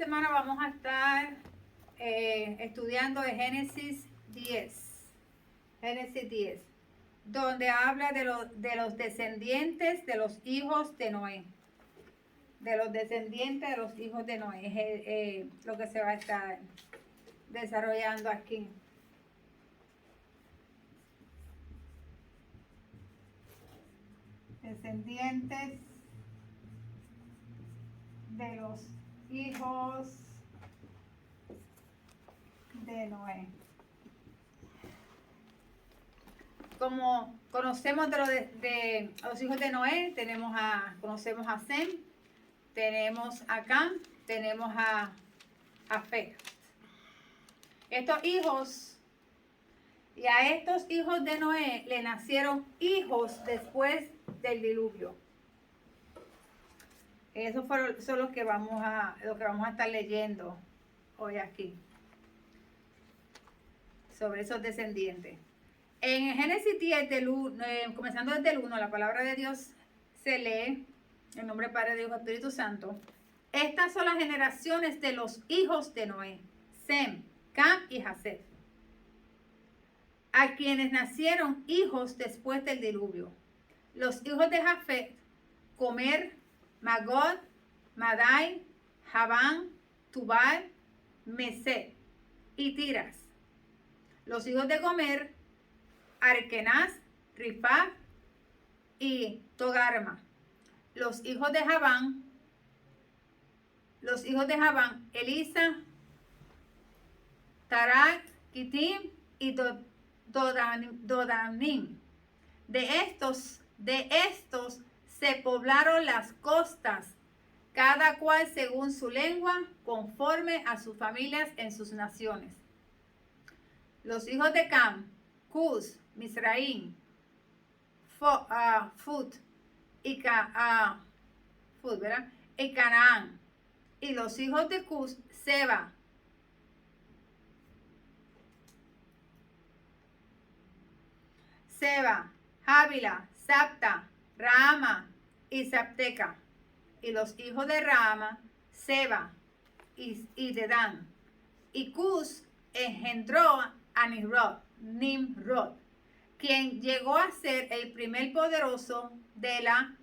semana vamos a estar estudiando de Génesis 10. Génesis 10, donde habla de los descendientes de los hijos de Noé. De los descendientes de los hijos de Noé. Es lo que se va a estar desarrollando aquí. Descendientes de los hijos de Noé. Como conocemos de los hijos de Noé, conocemos a Sem, tenemos a Cam, tenemos a Jafet. Estos hijos, y a estos hijos de Noé le nacieron hijos después del diluvio. Esos son los que vamos a estar leyendo hoy aquí, sobre esos descendientes. En Génesis 10, comenzando desde el 1, la palabra de Dios se lee, en nombre del Padre, Dios y Espíritu Santo. Estas son las generaciones de los hijos de Noé, Sem, Cam y Jafet, a quienes nacieron hijos después del diluvio. Los hijos de Jafet, Comer, Magod, Madai, Javán, Tubal, Mesed y Tiras. Los hijos de Comer, Arkenaz, Rifá y Togarma. Los hijos de Javán, Elisa, Tarak, Kitim y Dodanim. De estos se poblaron las costas, cada cual según su lengua, conforme a sus familias en sus naciones. Los hijos de Cam, Cus, Misraim, Fut y Canaán. Y los hijos de Cus, Seba, Jávila, Sapta, Raama y Sapteca. Y los hijos de Raama, Seba y Dedán. Y Cus engendró a Nimrod, quien llegó a ser el primer poderoso de la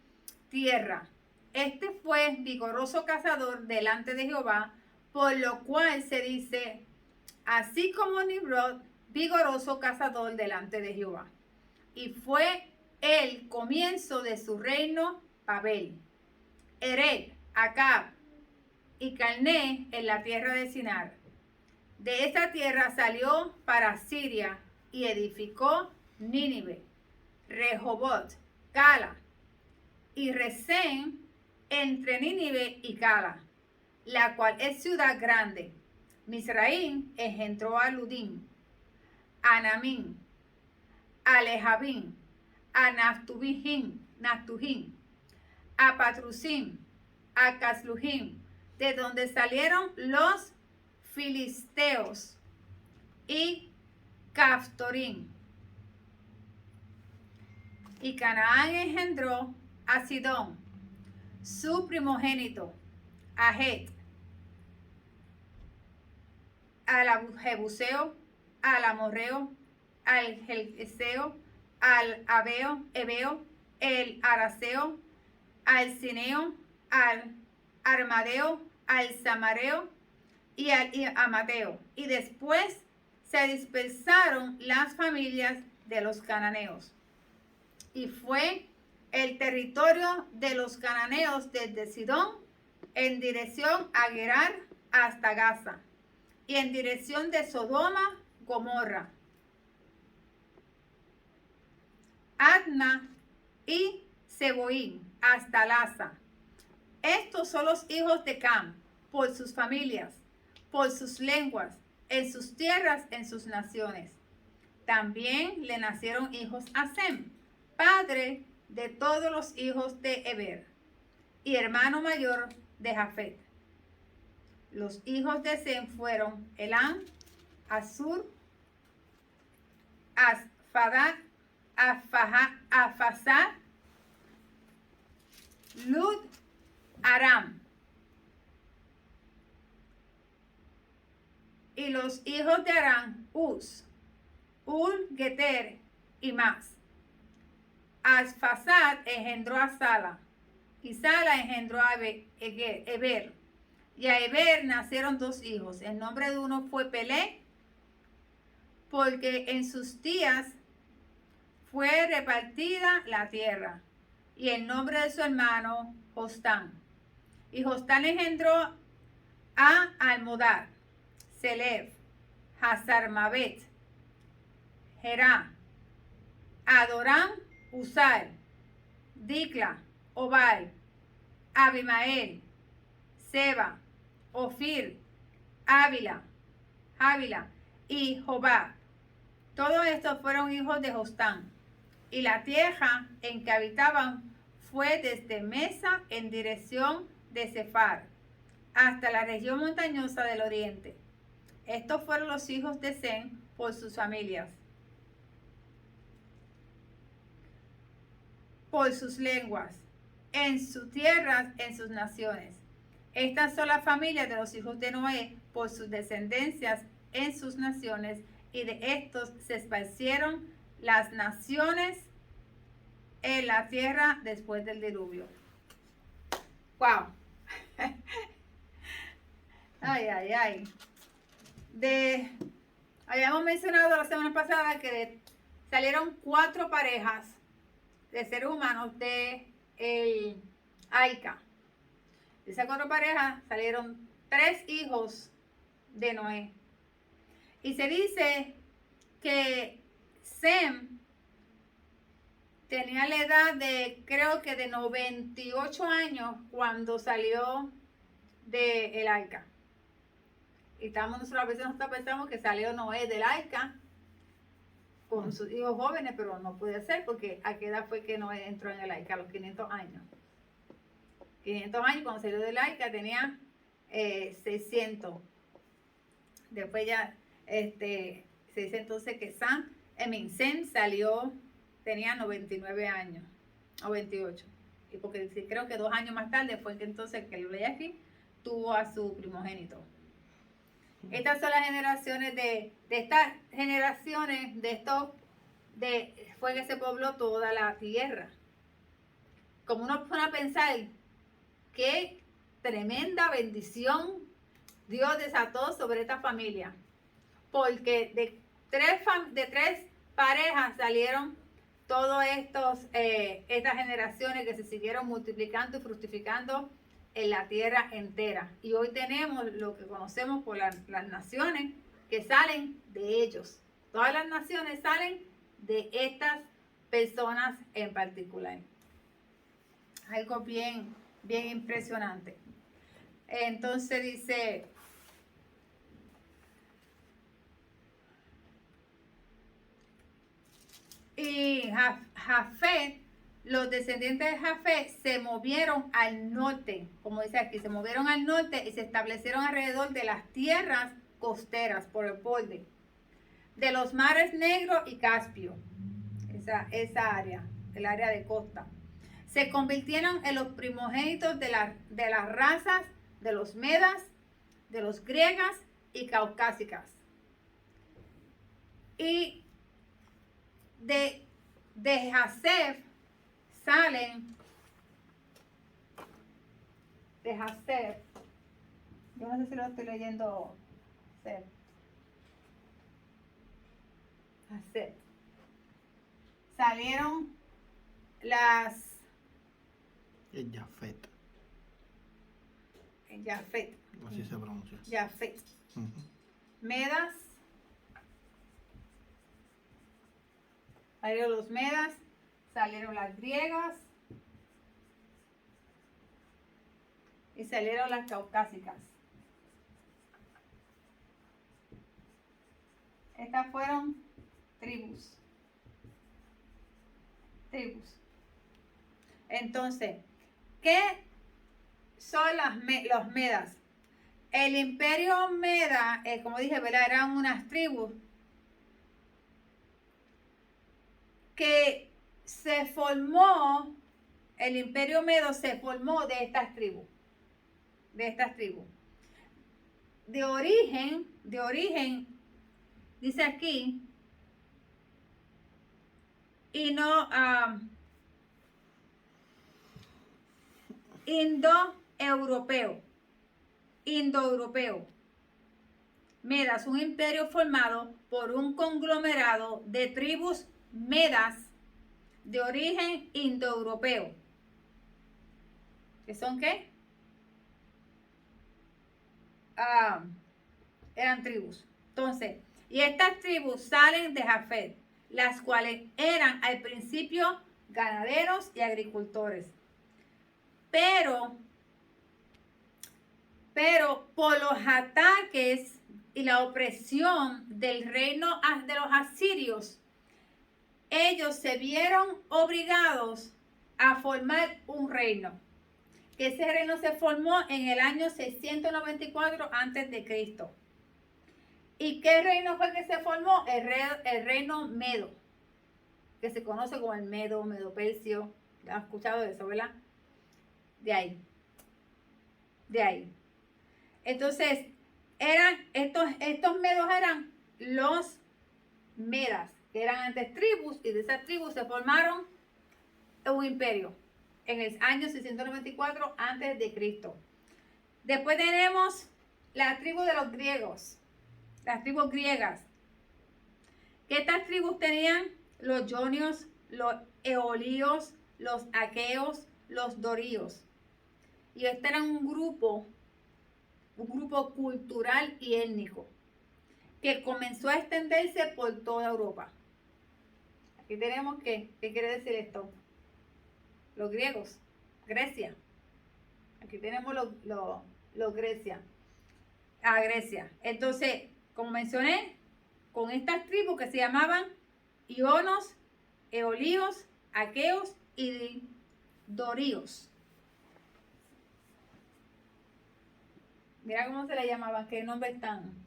tierra. Este fue vigoroso cazador delante de Jehová, por lo cual se dice, así como Nimrod, vigoroso cazador delante de Jehová. Y fue el comienzo de su reino Babel, Ered, Acab y Calné en la tierra de Sinar. De esta tierra salió para Siria y edificó Nínive, Rehobot, Cala y Resén entre Nínive y Cala, la cual es ciudad grande. Misraim engendró a Ludim, a Namín, a Lehabim, a Naftujim, a Patrusim, a Casluhim, de donde salieron los filisteos y Caftorim. Y Canaán engendró a Sidón, su primogénito, a Het, al Jebuseo, al Amorreo, al Geleseo, al Ebeo, el Araseo, al Cineo, al Armadeo, al Samareo y al Amateo. Y después se dispersaron las familias de los cananeos. Y fue el territorio de los cananeos desde Sidón en dirección a Gerar hasta Gaza, y en dirección de Sodoma, Gomorra, Adma y Seboín hasta Laza. Estos son los hijos de Cam, por sus familias, por sus lenguas, en sus tierras, en sus naciones. También le nacieron hijos a Sem, padre de todos los hijos de Eber, y hermano mayor de Jafet. Los hijos de Sem fueron Elam, Asur, Asfadat, Afasad, Lud, Aram. Y los hijos de Aram, Uz, Ul, Geter y más. Asfasad engendró a Sala, y Sala engendró a Eber. Y a Eber nacieron dos hijos. El nombre de uno fue Pelé, porque en sus días fue repartida la tierra. Y el nombre de su hermano, Jostán. Y Jostán engendró a Almodad, Selev, Hazarmabet, Gerá, Adoram, Usal, Dicla, Obal, Abimael, Seba, Ofir, Ávila y Jobab. Todos estos fueron hijos de Jostán. Y la tierra en que habitaban fue desde Mesa en dirección de Sefar hasta la región montañosa del oriente. Estos fueron los hijos de Sem por sus familias, por sus lenguas, en sus tierras, en sus naciones. Estas son las familias de los hijos de Noé por sus descendencias en sus naciones, y de estos se esparcieron las naciones en la tierra después del diluvio. ¡Wow! Ay. Habíamos mencionado la semana pasada que salieron 4 parejas de seres humanos de el Aica. De esas 4 parejas salieron 3 hijos de Noé. Y se dice que Sem tenía la edad de, creo que de 98 años cuando salió de el Aica. Y nosotros a veces pensamos que salió Noé del Aica con sus hijos jóvenes, pero no puede ser porque a qué edad fue que Noé entró en el Aica, a los 500 años. 500 años cuando salió del Aica tenía 600. Después ya 600, entonces que Sem salió, tenía 99 años o 28. Y porque creo que 2 años más tarde fue que entonces que el rey aquí tuvo a su primogénito. Estas son las generaciones de estas generaciones, fue que se pobló toda la tierra. Como uno pone a pensar, qué tremenda bendición Dios desató sobre esta familia. Porque de tres parejas salieron todas estas generaciones que se siguieron multiplicando y fructificando en la tierra entera. Y hoy tenemos lo que conocemos por las naciones que salen de ellos. Todas las naciones salen de estas personas en particular. Algo bien impresionante. Entonces dice, y Jafet, los descendientes de Jafet se movieron al norte, como dice aquí, se movieron al norte y se establecieron alrededor de las tierras costeras por el borde de los mares Negro y Caspio, esa área, el área de costa. Se convirtieron en los primogénitos de las razas de los medas, de los griegas y caucásicas. Y de Jasef salen, de Jasef, yo no sé si lo estoy leyendo, Jasef, salieron las Jafet. Jafet. Así se pronuncia. Jafet. Medas. Salieron los medas, salieron las griegas y salieron las caucásicas. Estas fueron tribus. Entonces, ¿qué son los medas? El imperio meda, como dije, ¿verdad? Eran unas tribus que se formó, el imperio medo se formó de estas tribus. de origen, dice aquí, y no indoeuropeo. Medas, un imperio formado por un conglomerado de tribus medas de origen indoeuropeo. ¿Qué son qué? Eran tribus. Entonces, y estas tribus salen de Jafet, las cuales eran al principio ganaderos y agricultores. Pero por los ataques y la opresión del reino de los asirios, ellos se vieron obligados a formar un reino. Que ese reino se formó en el año 694 a.C. ¿Y qué reino fue que se formó? El reino Medo, que se conoce como el Medo-Persio. ¿Has escuchado de eso, verdad? De ahí. Entonces, estos medos eran los medas, que eran antes tribus, y de esas tribus se formaron un imperio en el año 694 a.C. Después tenemos la tribu de los griegos, las tribus griegas. Que estas tribus tenían los jonios, los eolíos, los aqueos, los doríos. Y este era un grupo cultural y étnico que comenzó a extenderse por toda Europa. Aquí tenemos ¿qué quiere decir esto? Los griegos, Grecia. Aquí tenemos los Grecia. Grecia. Entonces, como mencioné, con estas tribus que se llamaban ionos, eolíos, aqueos y doríos. Mira cómo se le llamaban, qué nombres tan.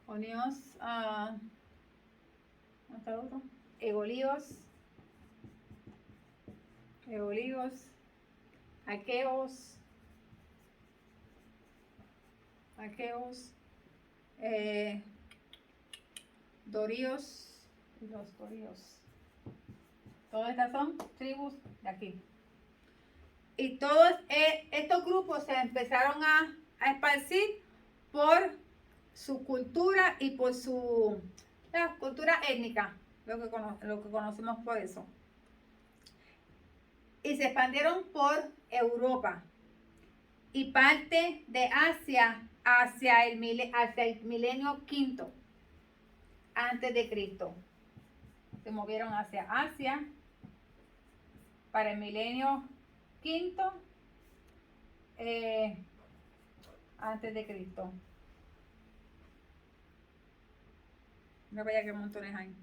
Onios, ¿cómo está el otro? Eolíos, aqueos, doríos y los doríos. Todas estas son tribus de aquí. Y todos estos grupos se empezaron a esparcir por su cultura y por su cultura étnica, lo que conocemos por eso. Y se expandieron por Europa y parte de Asia hacia el milenio quinto antes de Cristo. Se movieron hacia Asia para el milenio quinto antes de Cristo. No vaya que montones hay.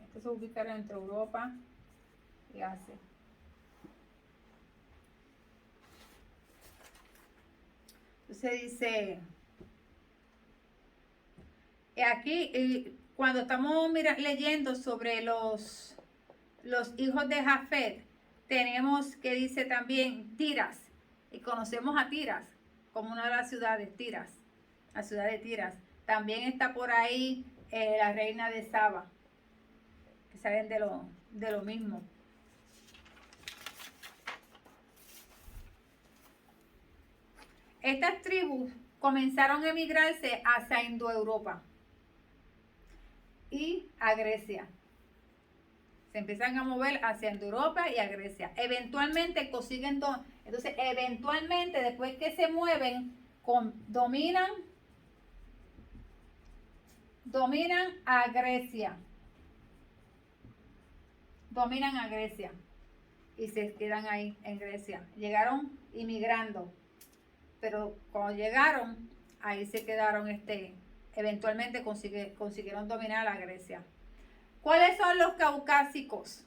Estos se ubicaron entre Europa y Asia. Entonces dice, aquí cuando estamos leyendo sobre los hijos de Jafet, tenemos que dice también Tiras, y conocemos a Tiras como una de las ciudades, Tiras, la ciudad de Tiras. También está por ahí la reina de Saba, que salen de lo mismo. Estas tribus comenzaron a emigrarse hacia Indoeuropa y a Grecia. Se empiezan a mover hacia Europa y a Grecia. Eventualmente consiguen entonces eventualmente después que se mueven dominan a Grecia. Dominan a Grecia y se quedan ahí en Grecia. Llegaron inmigrando, pero cuando llegaron ahí se quedaron eventualmente consiguieron dominar a Grecia. ¿Cuáles son los caucásicos?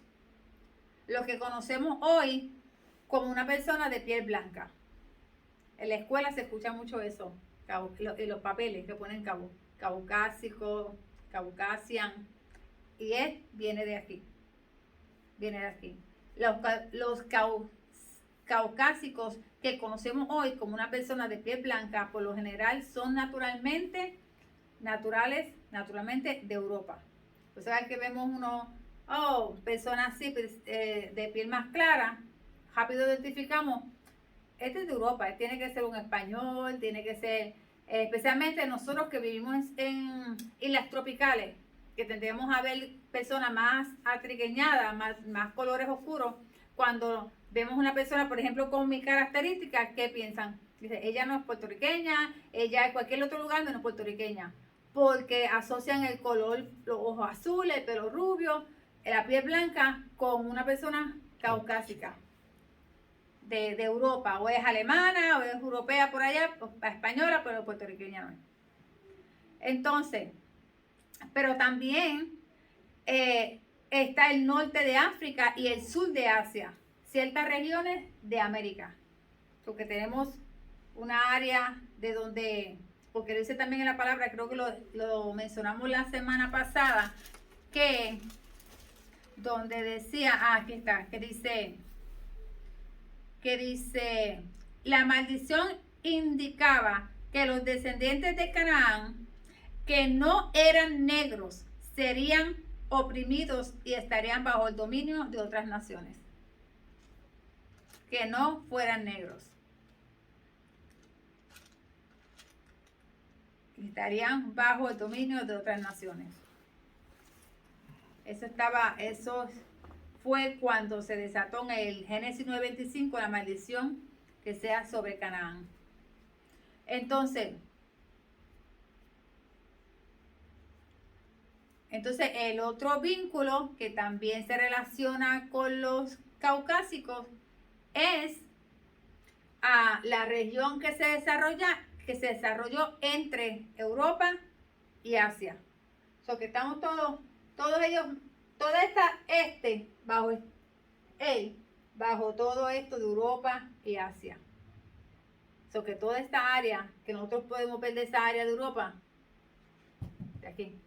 Los que conocemos hoy como una persona de piel blanca. En la escuela se escucha mucho eso. y los papeles que ponen caucásico, caucasian, y viene de aquí, viene de aquí. Los caucásicos que conocemos hoy como una persona de piel blanca, por lo general son naturalmente de Europa. O sea que vemos personas así de piel más clara, rápido identificamos, este es de Europa, tiene que ser un español, tiene que ser, especialmente nosotros que vivimos en islas tropicales, que tendemos a ver personas más atrigueñadas, más colores oscuros. Cuando vemos una persona, por ejemplo, con mis características, ¿qué piensan? Dice, ella no es puertorriqueña, ella es cualquier otro lugar menos puertorriqueña, porque asocian el color, los ojos azules, el pelo rubio, la piel blanca con una persona caucásica de Europa, o es alemana, o es europea por allá, española, pero puertorriqueña no es. Entonces, pero también está el norte de África y el sur de Asia, ciertas regiones de América, porque tenemos una área de donde, porque dice también en la palabra, creo que lo mencionamos la semana pasada, que donde decía, aquí está, que dice, la maldición indicaba que los descendientes de Canaán, que no eran negros, serían oprimidos y estarían bajo el dominio de otras naciones. Que no fueran negros. Estarían bajo el dominio de otras naciones. Eso fue cuando se desató en el Génesis 9:25 la maldición que sea sobre Canaán. Entonces el otro vínculo que también se relaciona con los caucásicos es a la región que se desarrolló entre Europa y Asia. So que estamos todos ellos, toda esta bajo todo esto de Europa y Asia. So que toda esta área, que nosotros podemos ver de esa área de Europa, de aquí.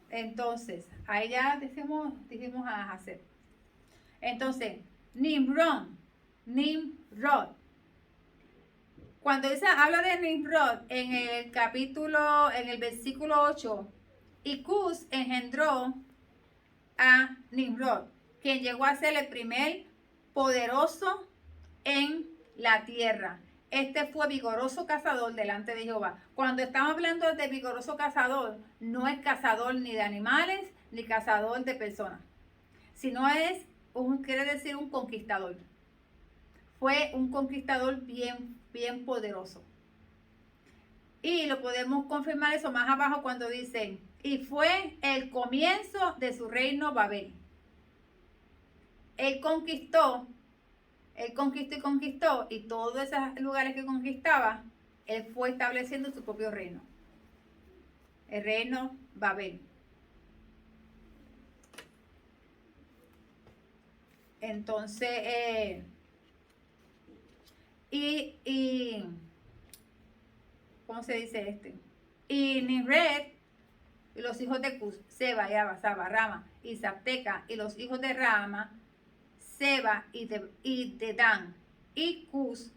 Entonces, ahí ya dijimos a hacer. Entonces, Nimrod. Cuando habla de Nimrod en el versículo 8, y Cus engendró a Nimrod, quien llegó a ser el primer poderoso en la tierra. Este fue vigoroso cazador delante de Jehová. Cuando estamos hablando de vigoroso cazador, no es cazador ni de animales, ni cazador de personas, sino quiere decir un conquistador. Fue un conquistador bien poderoso. Y lo podemos confirmar eso más abajo cuando dice, y fue el comienzo de su reino Babel. Él conquistó, y todos esos lugares que conquistaba, él fue estableciendo su propio reino. El reino Babel. Entonces, ¿cómo se dice Y Nimrod y los hijos de Cus, Seba, Yaba, Saba, Rama y Zapteca, y los hijos de Rama, Seba y Dedán. Y Cus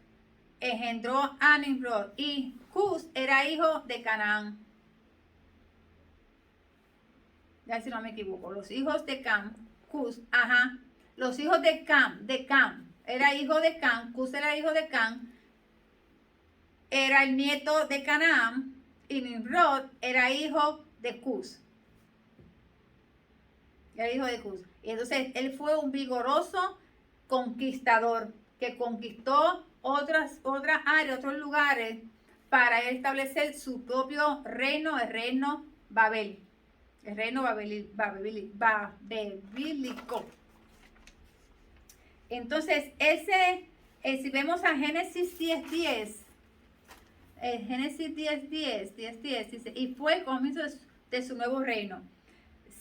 engendró a Nimrod, y Cus era hijo de Canaán. Ya si no me equivoco, los hijos de Cam, Cus, los hijos de Cam, era hijo de Cam, Cus era hijo de Cam, era el nieto de Canaán, y Nimrod era hijo de Cus. Era hijo de Cus. Y entonces él fue un vigoroso conquistador que conquistó otras áreas, otros lugares, para establecer su propio reino, el reino Babel. El reino babelíco. Entonces, si vemos a Génesis 10:10, Génesis 10:10 dice, y fue el comienzo de su nuevo reino.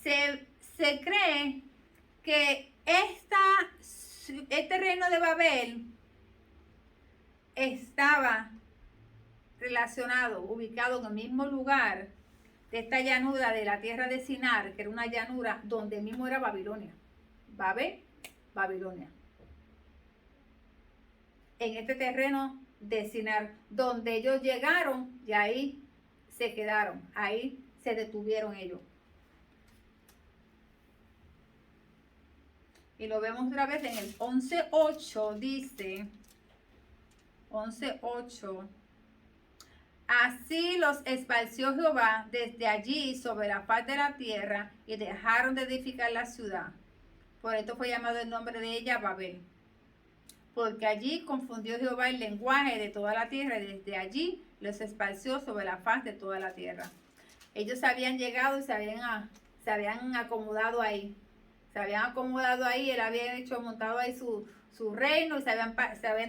Se cree que este reino de Babel estaba relacionado, ubicado en el mismo lugar de esta llanura de la tierra de Sinar, que era una llanura donde mismo era Babilonia. Babilonia. En este terreno de Sinar, donde ellos llegaron y ahí se quedaron, ahí se detuvieron ellos. Y lo vemos otra vez en el 11:8, dice, 11:8. Así los esparció Jehová desde allí sobre la faz de la tierra y dejaron de edificar la ciudad. Por esto fue llamado el nombre de ella Babel. Porque allí confundió Jehová el lenguaje de toda la tierra y desde allí los esparció sobre la faz de toda la tierra. Ellos habían llegado y se habían acomodado ahí. Se habían acomodado ahí, él había montado ahí su reino y se habían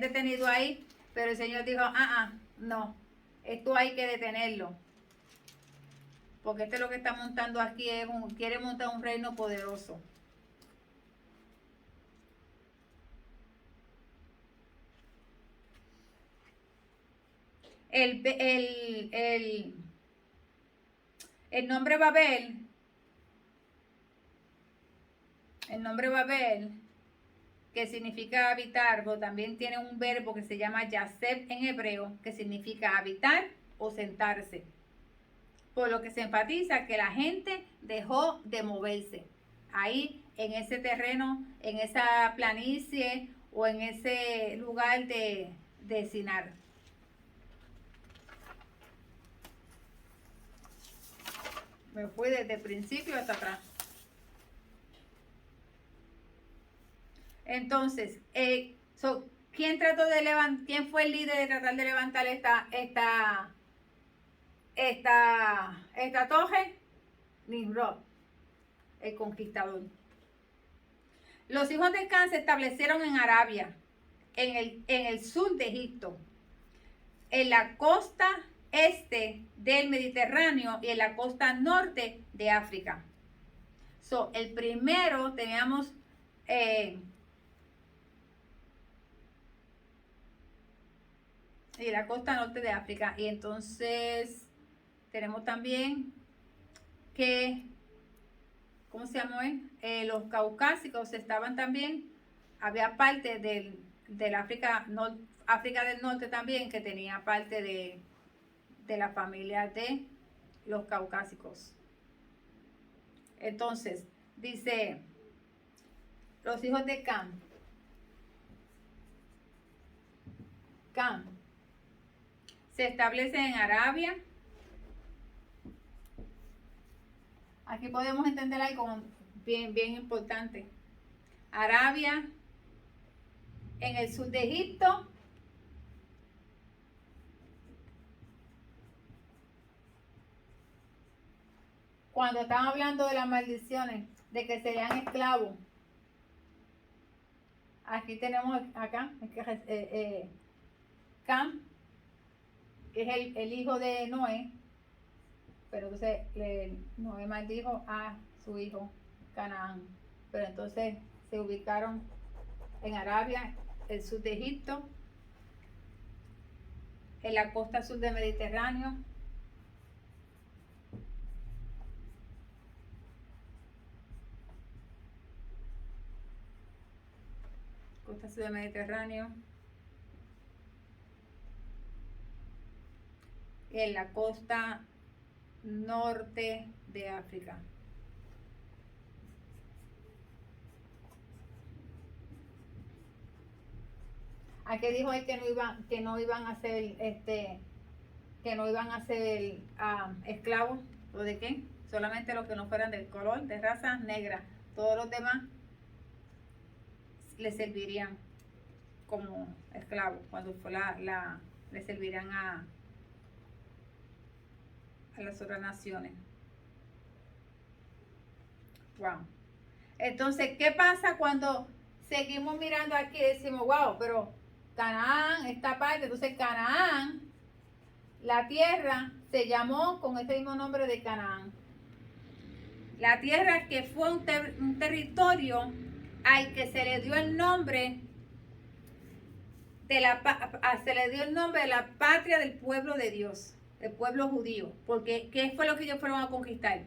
detenido ahí. Pero el Señor dijo, no, esto hay que detenerlo. Porque este lo que está montando aquí quiere montar un reino poderoso. El nombre Babel, que significa habitar, pero también tiene un verbo que se llama yaseb en hebreo, que significa habitar o sentarse. Por lo que se enfatiza que la gente dejó de moverse ahí en ese terreno, en esa planicie o en ese lugar de Sinar. Me fui desde el principio hasta atrás. Entonces, ¿quién fue el líder de tratar de levantar esta torre? Nimrod, el conquistador. Los hijos de Cam se establecieron en Arabia, en el sur de Egipto, en la costa este del Mediterráneo y en la costa norte de África. El primero teníamos y la costa norte de África. Y entonces tenemos también que, ¿cómo se llamó? Los caucásicos estaban también, había parte del África del Norte también que tenía parte de la familia de los caucásicos. Entonces, dice, los hijos de Cam se establecen en Arabia. Aquí podemos entender algo bien importante. Arabia, en el sur de Egipto, cuando están hablando de las maldiciones, de que serían esclavos. Aquí tenemos acá, Cam, que es el hijo de Noé, pero entonces Noé maldijo a su hijo Canaán, pero entonces se ubicaron en Arabia, el sur de Egipto, en la costa sur del Mediterráneo, costa sur del Mediterráneo, en la costa norte de África. Aquí dijo él que no iban a ser esclavos, ¿o de qué? Solamente los que no fueran del color, de raza negra. Todos los demás le servirían como esclavos cuando le servirían a las otras naciones. Wow. Entonces, ¿qué pasa cuando seguimos mirando aquí y decimos, wow, pero Canaán, esta parte, entonces Canaán, la tierra se llamó con este mismo nombre de Canaán. La tierra que fue un territorio al que se le dio el nombre se le dio el nombre de la patria del pueblo de Dios, el pueblo judío, porque ¿qué fue lo que ellos fueron a conquistar?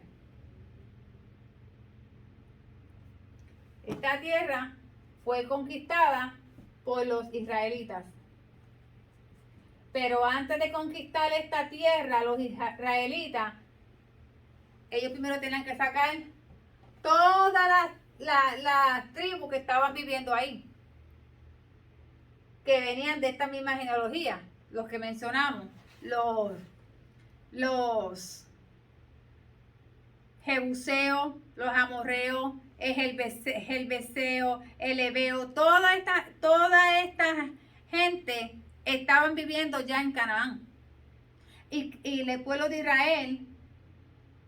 Esta tierra fue conquistada por los israelitas. Pero antes de conquistar esta tierra, los israelitas, ellos primero tenían que sacar todas las tribus que estaban viviendo ahí, que venían de esta misma genealogía, los que mencionamos, los jebuseos, los amorreos, el jerbeseo, el heveo, toda esta gente estaban viviendo ya en Canaán. Y el pueblo de Israel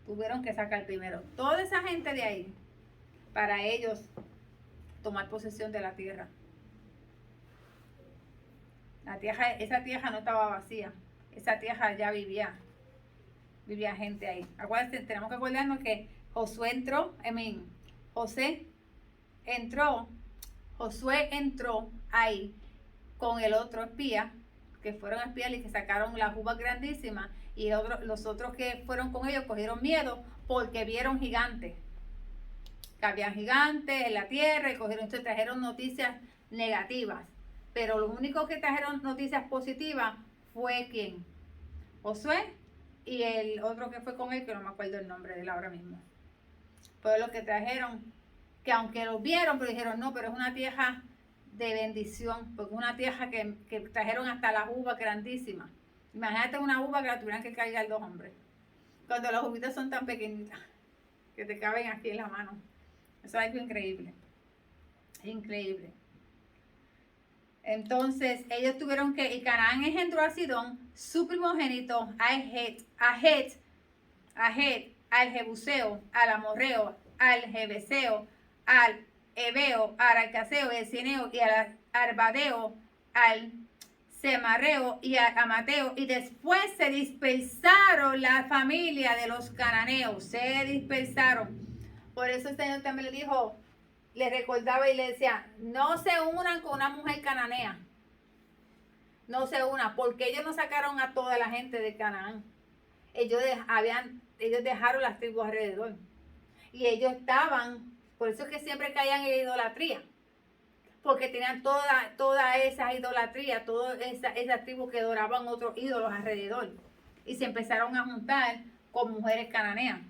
tuvieron que sacar primero toda esa gente de ahí para ellos tomar posesión de la tierra. Esa tierra no estaba vacía, esa tierra ya vivía gente ahí. Acuérdense, tenemos que acordarnos que Josué entró ahí con el otro espía, que fueron espías y que sacaron las uvas grandísimas, y los otros que fueron con ellos cogieron miedo porque vieron gigantes, que había gigantes en la tierra, y trajeron noticias negativas, pero lo único que trajeron noticias positivas fue ¿quién? Josué y el otro que fue con él, que no me acuerdo el nombre de él ahora mismo. Fue lo que trajeron, que aunque lo vieron, pero dijeron, no, pero es una tierra de bendición, porque es una tierra que trajeron hasta las uvas grandísimas. Imagínate una uva que la tuvieran que cargar 2 hombres, cuando las uvitas son tan pequeñitas, que te caben aquí en la mano. Eso es algo increíble, increíble. Entonces ellos tuvieron que, y Canaán engendró a Sidón, su primogénito, a Het, al Jebuseo, al Amorreo, al Jebeseo, al Heveo, al Arcaseo, al Cineo y al Arbadeo, al Semarreo y al Amateo. Y después se dispersaron la familia de los cananeos, se dispersaron. Por eso el Señor también le dijo, le recordaba y le decía, no se unan con una mujer cananea. No se unan, porque ellos no sacaron a toda la gente de Canaán. Ellos dejaron las tribus alrededor. Y ellos estaban, por eso es que siempre caían en idolatría. Porque tenían toda esa idolatría, toda esa tribu que adoraban otros ídolos alrededor. Y se empezaron a juntar con mujeres cananeas.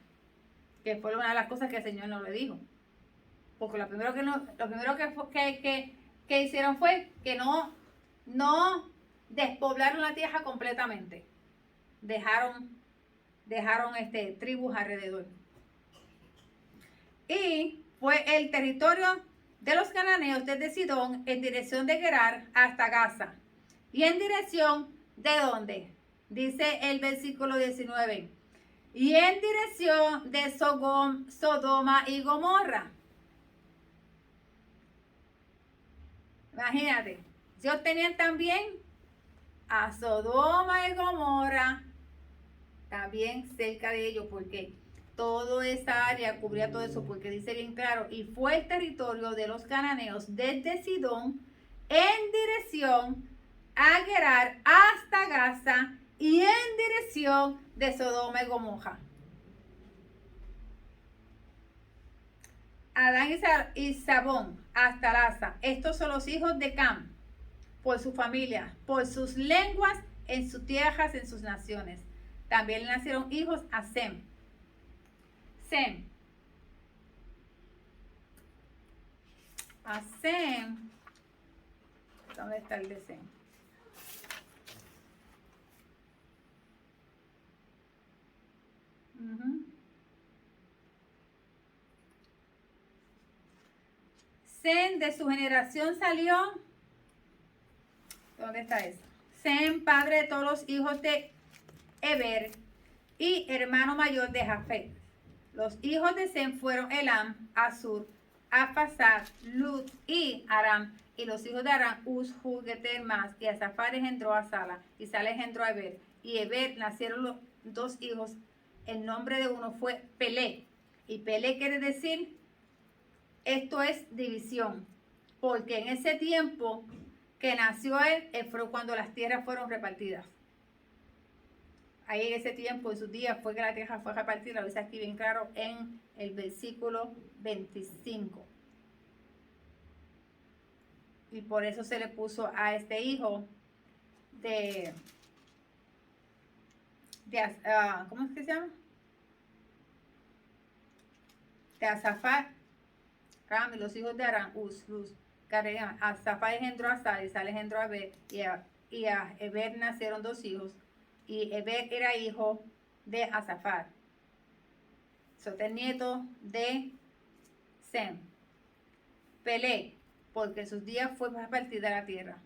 Que fue una de las cosas que el Señor nos le dijo. Porque lo primero que hicieron fue que no despoblaron la tierra completamente. Dejaron tribus alrededor. Y fue el territorio de los cananeos desde Sidón en dirección de Gerar hasta Gaza. ¿Y en dirección de dónde? Dice el versículo 19. Y en dirección de Sodoma y Gomorra. Imagínate, ellos tenían también a Sodoma y Gomorra también cerca de ellos, porque toda esa área cubría todo eso, porque dice bien claro, y fue el territorio de los cananeos desde Sidón en dirección a Gerar hasta Gaza y en dirección de Sodoma y Gomorra. Adán y Sabón hasta Laza. Estos son los hijos de Cam, por su familia, por sus lenguas, en sus tierras, en sus naciones. También le nacieron hijos a Sem. A Sem. ¿Dónde está el de Sem? Sem de su generación salió. ¿Dónde está eso? Sem, padre de todos los hijos de Eber y hermano mayor de Jafet. Los hijos de Sem fueron Elam, Asur, Afasad, Lut y Aram. Y los hijos de Aram, Uz, Hul, Geter, Mas. Y Azafar engendró a Sala. Y Sala engendró a Eber. Y Eber nacieron los 2 hijos. El nombre de uno fue Pelé. Y Pelé quiere decir, esto es división. Porque en ese tiempo que nació él fue cuando las tierras fueron repartidas. Ahí en ese tiempo, en sus días, fue que la tierra fue repartida, lo dice aquí bien claro en el versículo 25. Y por eso se le puso a este hijo ¿cómo es que se llama? De Azafat, Ram, y los hijos de Aram, Luz, Azafat engendró a Sal, y Sal engendró a Eber, y a Eber nacieron 2 hijos, y Eber era hijo de Azafat, el nieto de Sem. Pelé, porque en sus días fue partida la tierra.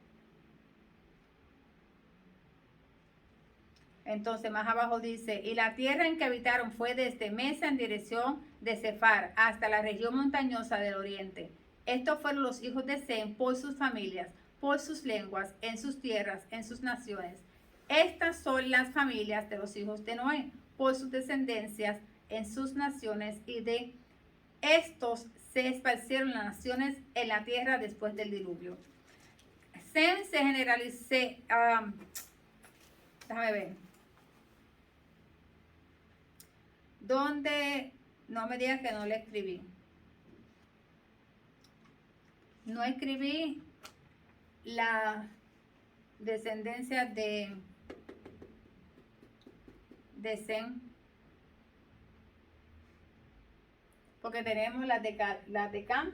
Entonces más abajo dice, y la tierra en que habitaron fue desde Mesa en dirección de Sefar hasta la región montañosa del oriente. Estos fueron los hijos de Sem por sus familias, por sus lenguas, en sus tierras, en sus naciones. Estas son las familias de los hijos de Noé, por sus descendencias, en sus naciones, y de estos se esparcieron las naciones en la tierra después del diluvio. Sem se generalizó, déjame ver. Donde, no me digas que no le escribí. No escribí la descendencia de Sem. Porque tenemos las de Cam,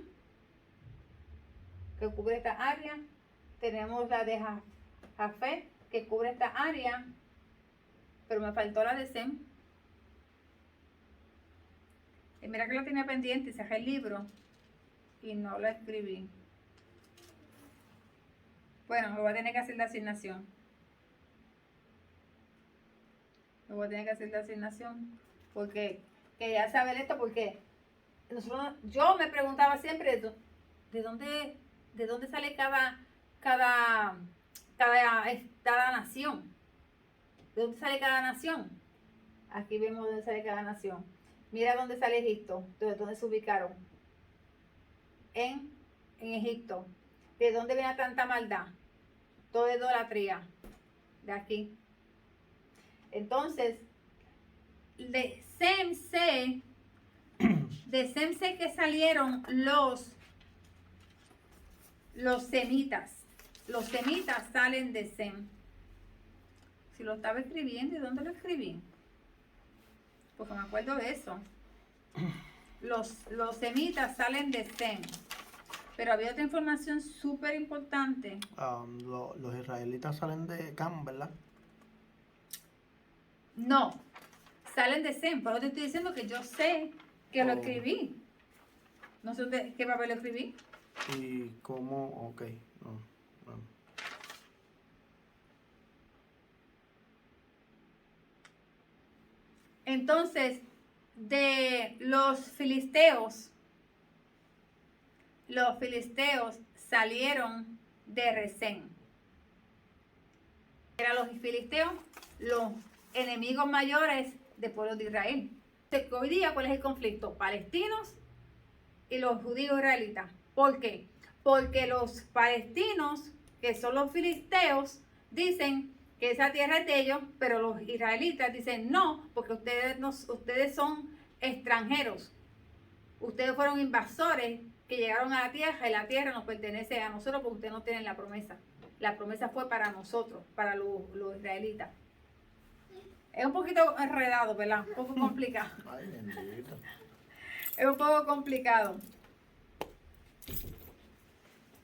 que cubre esta área. Tenemos la de Jafet, que cubre esta área. Pero me faltó la de Sem. Y mira que lo tenía pendiente y cerré el libro y no lo escribí. Bueno, me voy a tener que hacer la asignación. Porque quería saber esto, porque yo me preguntaba siempre de dónde sale cada nación. ¿De dónde sale cada nación? Aquí vemos dónde sale cada nación. Mira dónde sale Egipto, de dónde se ubicaron. En Egipto. ¿De dónde viene tanta maldad? Toda idolatría. De aquí. Entonces, de Sem sé que salieron los semitas. Los semitas salen de Sem. Si lo estaba escribiendo, ¿de dónde lo escribí? Porque me acuerdo de eso. Los semitas salen de Sem. Pero había otra información súper importante. Los israelitas salen de Cam, ¿verdad? No, salen de Sem. Por eso te estoy diciendo que yo sé que lo escribí. No sé qué papel lo escribí. ¿Y cómo? Ok. No. Entonces, de los filisteos salieron de Resén. Eran los filisteos los enemigos mayores del pueblo de Israel. Hoy día, ¿cuál es el conflicto? Palestinos y los judíos israelitas. ¿Por qué? Porque los palestinos, que son los filisteos, dicen que esa tierra es de ellos, pero los israelitas dicen no, porque ustedes son extranjeros. Ustedes fueron invasores que llegaron a la tierra y la tierra nos pertenece a nosotros porque ustedes no tienen la promesa. La promesa fue para nosotros, para los israelitas. Es un poquito enredado, ¿verdad? Un poco complicado. Ay, bendito. Es un poco complicado.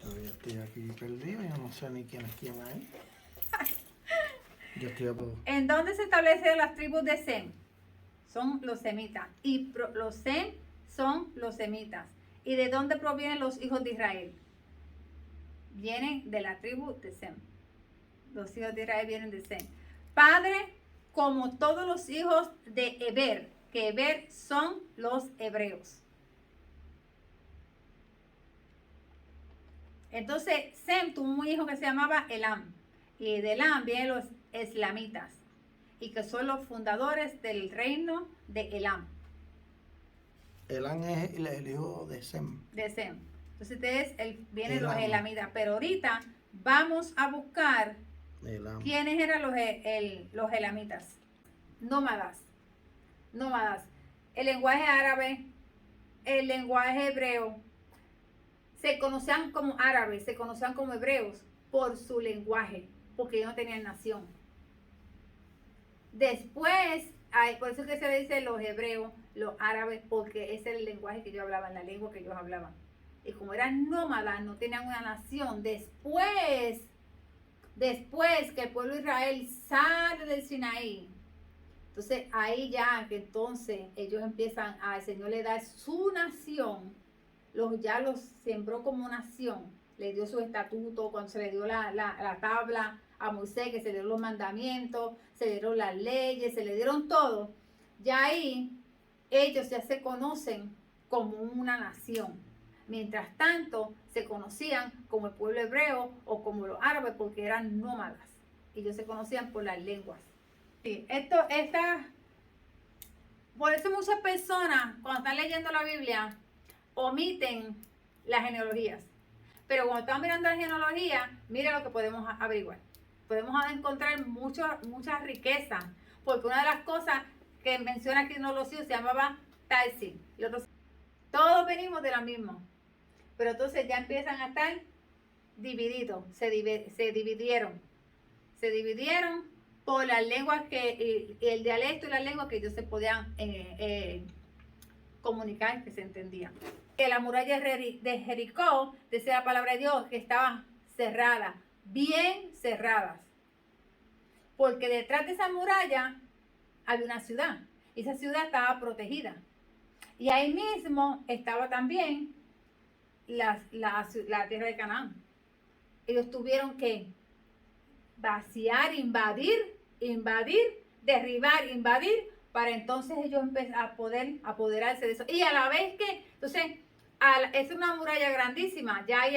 Yo estoy aquí perdido, yo no sé ni quién es quién ahí. Yo estoy a poco. ¿En dónde se establecen las tribus de Sem? Son los semitas. Y los Sem son los semitas. ¿Y de dónde provienen los hijos de Israel? Vienen de la tribu de Sem. Los hijos de Israel vienen de Sem. Padre, como todos los hijos de Eber, que Eber son los hebreos. Entonces, Sem tuvo un hijo que se llamaba Elam. Y de Elam vienen los eslamitas. Y que son los fundadores del reino de Elam. Elam es el hijo de Sem. De Sem. Entonces, vienen Elam. los elamitas. Pero ahorita vamos a buscar Elam. quiénes eran los elamitas. Nómadas. El lenguaje árabe, el lenguaje hebreo, se conocían como árabes, se conocían como hebreos por su lenguaje, porque ellos no tenían nación. Después, por eso es que se le dice los hebreos, los árabes, porque ese es el lenguaje que ellos hablaban, la lengua que ellos hablaban. Y como eran nómadas, no tenían una nación. Después que el pueblo de Israel sale del Sinaí, entonces ahí ya que entonces ellos empiezan el Señor le da su nación, ya los sembró como nación, le dio su estatuto, cuando se le dio la tabla a Moisés, que se le dieron los mandamientos, se le dieron las leyes, se le dieron todo, ya ahí ellos ya se conocen como una nación. Mientras tanto, se conocían como el pueblo hebreo o como los árabes porque eran nómadas. Ellos se conocían por las lenguas. Sí, por eso muchas personas, cuando están leyendo la Biblia, omiten las genealogías. Pero cuando están mirando la genealogía, mira lo que podemos averiguar. Podemos encontrar mucha riqueza, porque una de las cosas que menciona aquí en los se llamaba Tarsi. Todos venimos de la misma. Pero entonces ya empiezan a estar divididos, se dividieron por las lenguas el dialecto y las lenguas que ellos se podían comunicar, que se entendían. Que la muralla de Jericó, decía la palabra de Dios, que estaban cerradas, bien cerradas, porque detrás de esa muralla había una ciudad, y esa ciudad estaba protegida, y ahí mismo estaba también la tierra de Canaán. Ellos tuvieron que vaciar, invadir, derribar, para entonces ellos empezar a poder apoderarse de eso. Y a la vez que, entonces, es una muralla grandísima, ya ahí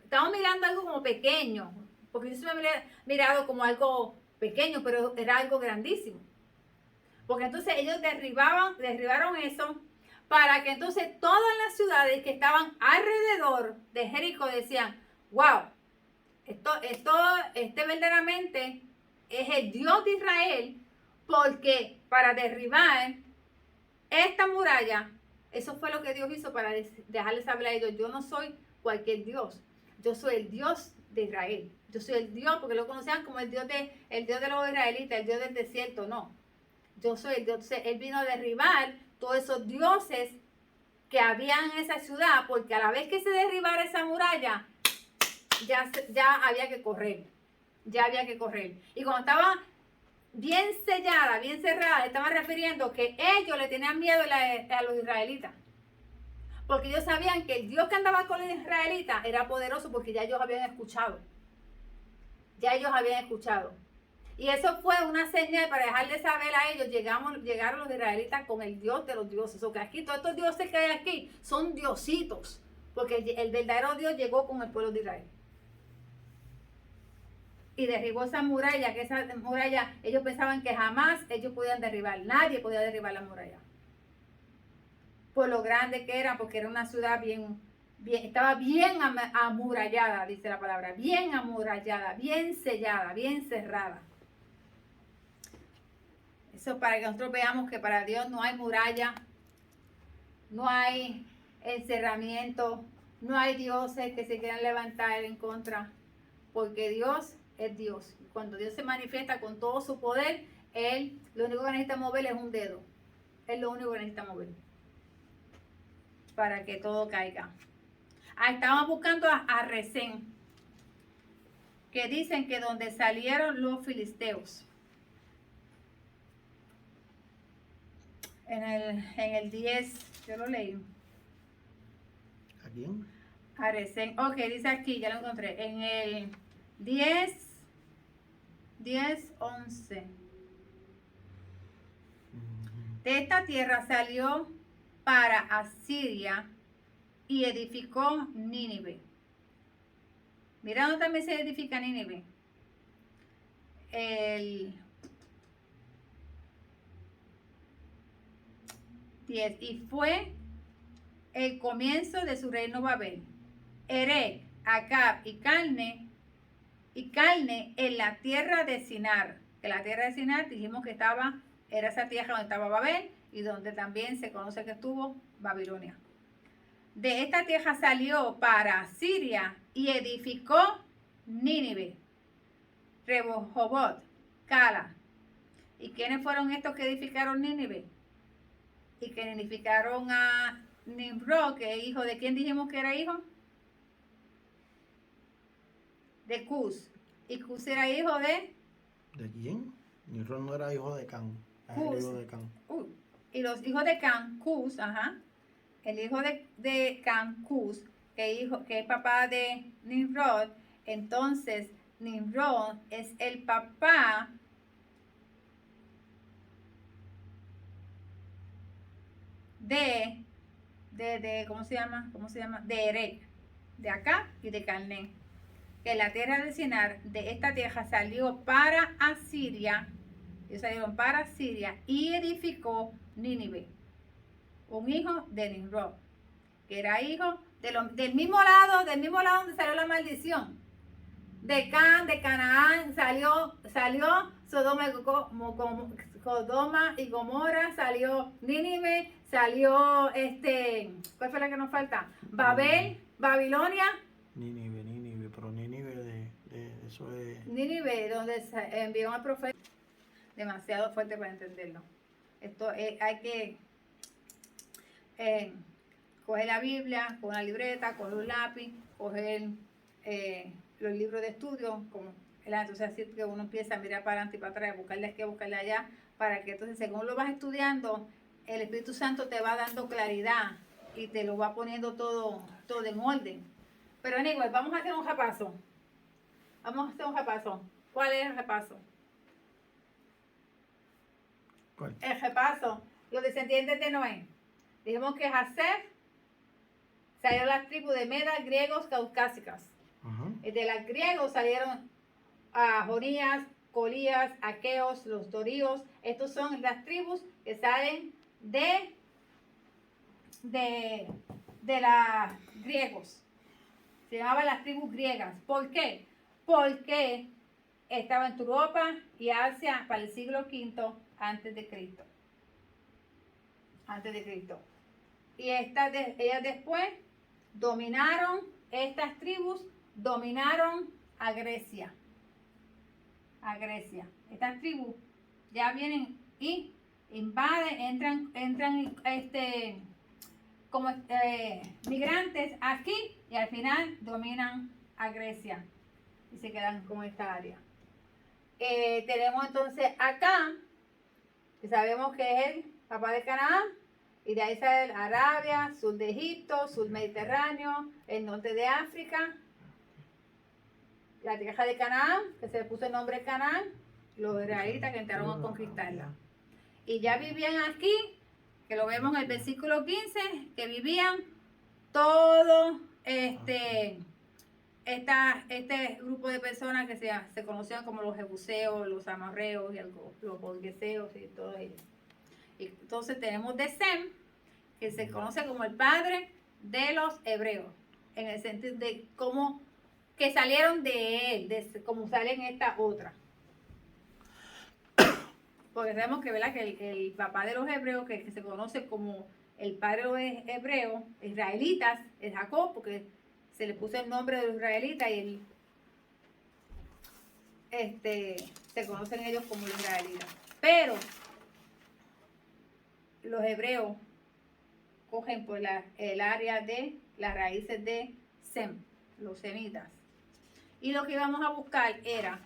estamos mirando algo como pequeño, porque yo siempre me he mirado como algo pequeño, pero era algo grandísimo. Porque entonces ellos derribaron eso, para que entonces todas las ciudades que estaban alrededor de Jericó decían, wow, este verdaderamente es el Dios de Israel, porque para derribar esta muralla, eso fue lo que Dios hizo para dejarles saber a ellos, yo no soy cualquier Dios, yo soy el Dios de Israel, yo soy el Dios, porque lo conocían como el Dios de los israelitas, el Dios del desierto, no, yo soy el Dios. Él vino a derribar todos esos dioses que habían en esa ciudad, porque a la vez que se derribara esa muralla, ya había que correr, y cuando estaba bien sellada, bien cerrada, estaban refiriendo que ellos le tenían miedo a los israelitas, porque ellos sabían que el Dios que andaba con los israelitas era poderoso, porque ya ellos habían escuchado, y eso fue una señal para dejarles saber a ellos, llegaron los israelitas con el Dios de los dioses, o que aquí todos estos dioses que hay aquí son diositos, porque el verdadero Dios llegó con el pueblo de Israel. Y derribó esa muralla, que esa muralla, ellos pensaban que jamás ellos podían derribar, nadie podía derribar la muralla. Por lo grande que era, porque era una ciudad estaba bien amurallada, dice la palabra, bien amurallada, bien sellada, bien cerrada. Eso para que nosotros veamos que para Dios no hay muralla, no hay encerramiento, no hay dioses que se quieran levantar en contra, porque Dios es Dios. Cuando Dios se manifiesta con todo su poder, Él lo único que necesita mover es un dedo. Es lo único que necesita mover para que todo caiga. Estaban buscando a Resén, que dicen que donde salieron los filisteos. En el 10, yo lo leí. ¿A quién? A Resén. Ok, dice aquí, ya lo encontré. En el 10:11. De esta tierra salió para Asiria y edificó Nínive. Mira dónde también se edifica Nínive. El 10. Y fue el comienzo de su reino Babel. Erec, Acab y Calne y carne en la tierra de Sinar. Que la tierra de Sinar dijimos que era esa tierra donde estaba Babel y donde también se conoce que estuvo Babilonia. De esta tierra salió para Siria y edificó Nínive, Rehobot, Cala. ¿Y quiénes fueron estos que edificaron Nínive? Y que edificaron a Nimrod, que es hijo de quién dijimos que era hijo? De Cus. Y Cus era hijo de ¿De quién? Nimrod no era hijo de Can. Era el Cus. hijo de Can. Y los hijos de Can, Cus, el hijo de Can, Cus, que es papá de Nimrod. Entonces, Nimrod es el papá de ¿cómo se llama? De Erech, de acá y de Calné. Que la tierra de Sinar, de esta tierra salió para Asiria, ellos salieron para Siria y edificó Nínive, un hijo de Nimrod, que era hijo del mismo lado donde salió la maldición. De Canaán salió Sodoma y Gomorra, salió Nínive, salió ¿cuál fue la que nos falta? Babel, Babilonia. Nínive, pero Nínive eso es... Nínive, donde se envió al profeta. Demasiado fuerte para entenderlo. Esto hay que coger la Biblia, con una libreta, coger un lápiz, coger los libros de estudio, entonces así que uno empieza a mirar para adelante y para atrás, buscarle aquí, buscarle allá, para que entonces según lo vas estudiando, el Espíritu Santo te va dando claridad y te lo va poniendo todo en orden. Pero anyway, vamos a hacer un repaso. ¿Cuál es el repaso? ¿Cuál? El repaso, los descendientes de Noé. Dijimos que Jacer salieron las tribus de Medas, griegos, caucásicas. De las griegos salieron a Jonías, Colías, Aqueos, los Doríos. Estos son las tribus que salen de los griegos. Se llamaban las tribus griegas. ¿Por qué? Porque estaba en Europa y Asia para el siglo V antes de Cristo. Y ellas después estas tribus dominaron a Grecia. Estas tribus ya vienen y invaden, entran como migrantes aquí y al final dominan a Grecia y se quedan con esta área. Tenemos entonces acá, que sabemos que es el papá de Canaán, y de ahí sale Arabia, sur de Egipto, sur Mediterráneo, el norte de África, la tierra de Canaán, que se le puso el nombre Canaán, los israelitas que entraron a conquistarla. Y ya vivían aquí, que lo vemos en el versículo 15, que vivían todo este grupo de personas que se conocían como los jebuseos, los amorreos, los bolgeseos y todos ellos. Y entonces tenemos de Sem, que se conoce como el padre de los hebreos, en el sentido de cómo que salieron de él, como salen esta otra. Porque sabemos que, ¿verdad?, que el papá de los hebreos, que se conoce como el padre de los hebreos, israelitas, es Jacob, porque se le puso el nombre de los israelitas y se conocen ellos como los israelitas. Pero los hebreos cogen por el área de las raíces de Sem, los semitas. Y lo que íbamos a buscar era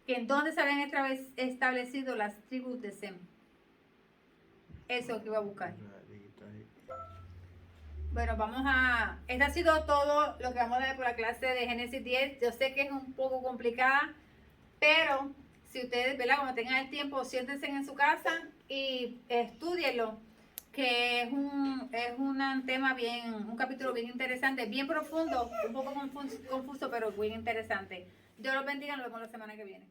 que en dónde se habían establecido las tribus de Sem. Eso es lo que iba a buscar. Bueno, este ha sido todo lo que vamos a ver por la clase de Génesis 10. Yo sé que es un poco complicada, pero si ustedes, ¿verdad?, cuando tengan el tiempo, siéntense en su casa y estudienlo, que es un tema un capítulo bien interesante, bien profundo, un poco confuso, pero bien interesante. Dios los bendiga, nos vemos la semana que viene.